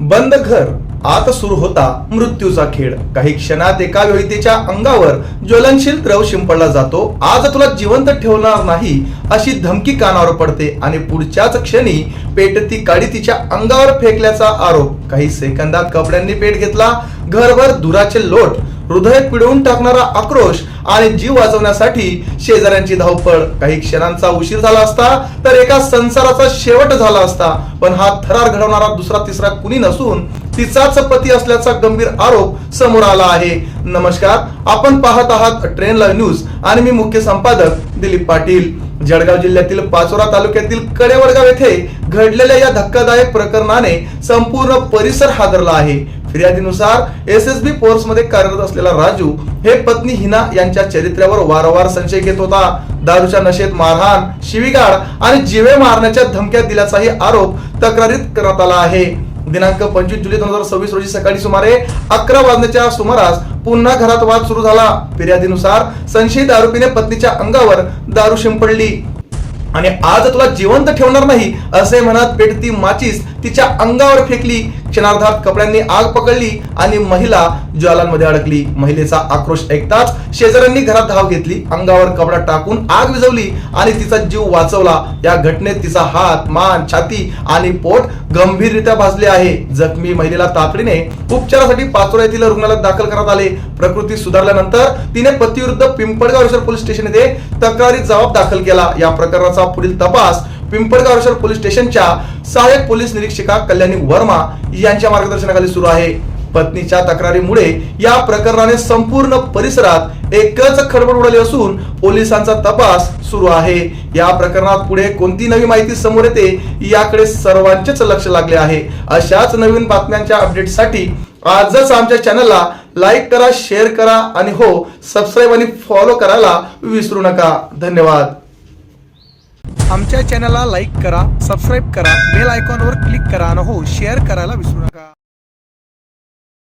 बंद घर आत सुरू होता मृत्यूचा खेळ। काही क्षणात एका व्यक्तीच्या अंगावर ज्वलनशील द्रव शिंपडला जातो। आज तुला जिवंत ठेवणार नाही अशी धमकी कानावर पडते आणि पुढच्याच क्षणी पेटती काडी तिच्या अंगावर फेकल्याचा आरोप। काही सेकंदात कपड्यांनी पेट घेतला, घरभर धुराचे लोट, हृदय पिळवून टाकणारा आक्रोश आणि जीव वाचवण्यासाठी शेजाऱ्यांची धावपळ। काही क्षणांचा उशीर झाला असता तर एका संसाराचा शेवट झाला असता, पण हा थरार घडवणारा दुसरा तिसरा कुणी नसून तिचाच पती असल्याचा गंभीर आरोप समोर आला आहे। नमस्कार, आपण पाहत आहात ट्रेंड लाईव्ह न्यूज आणि मी मुख्य संपादक दिलीप पाटील। जळगाव जिल्ह्यातील पाचोरा तालुक्यातील कडेवडगाव येथे घडलेल्या या धक्कादायक प्रकरणाने संपूर्ण परिसर हादरला आहे। फिर्यादीनुसार एसएसबी फोर्स मध्ये कार्यरत असलेला राजू हे पत्नी हिना यांच्या चरित्र्यावर वारंवार संशय घेत होता। दारूच्या नशेत मारहाण, शिवीगाळ आणि जीवे मारण्याच्या धमक्या दिल्याचाही आरोप तक्रारीत करण्यात आला आहे। दिनांक 25 जुलै 2026 रोजी सकाळी सुमारे 11 वाजण्याच्या सुमारास पुन्हा घरात वाद सुरू झाला। फिर्यादीनुसार संशयित आरोपीने पत्नीच्या अंगावर दारू शिंपडली आणि आज तुला जिवंत ठेवणार नाही असे म्हणत पेटती माचीस तिच्या अंगावर फेकली। क्षणार्धात कपड्यांनी आग पकडली आणि महिला ज्वालांमध्ये अडकली। महिलेचा आक्रोश ऐकताच शेजाऱ्यांनी घरात धाव घेतली, अंगावर कपडा टाकून आग विझवली आणि तिचा जीव वाचवला। या घटनेत तिचा हात, मान, छाती आणि पोट गंभीररित्या भाजले आहे। जखमी महिलेला तातडीने उपचारासाठी पाचोरा येथील रुग्णालयात दाखल करण्यात आले। प्रकृती सुधारल्यानंतर तिने पतीविरुद्ध पिंपळगाव पोलीस स्टेशन येथे तक्रारी जबाब दाखल केला। या प्रकरणाचा पुढील तपास पिंपळगाव पोलीस स्टेशनच्या सहाय्यक पोलीस निरीक्षिका कल्याणी वर्मा यांच्या मार्गदर्शनाखाली सुरू आहे। पत्नीच्या तक्रारीमुळे या प्रकरणाने संपूर्ण परिसरात एकच खळबळ उडाली असून पोलिसांचा तपास सुरू आहे। या प्रकरणात पुढे कोणती नवी माहिती समोर येते याकडे सर्वांचेच लक्ष लागले आहे। अशाच नवीन बातम्यांच्या अपडेटसाठी आजच आमच्या चॅनलला लाईक करा, शेअर करा आणि हो, सबस्क्राईब आणि फॉलो करायला विसरू नका। धन्यवाद। आमच्या चॅनलला लाईक करा, सबस्क्राईब करा, बेल आयकॉनवर क्लिक करा आणि हो, शेअर करायला विसरू नका।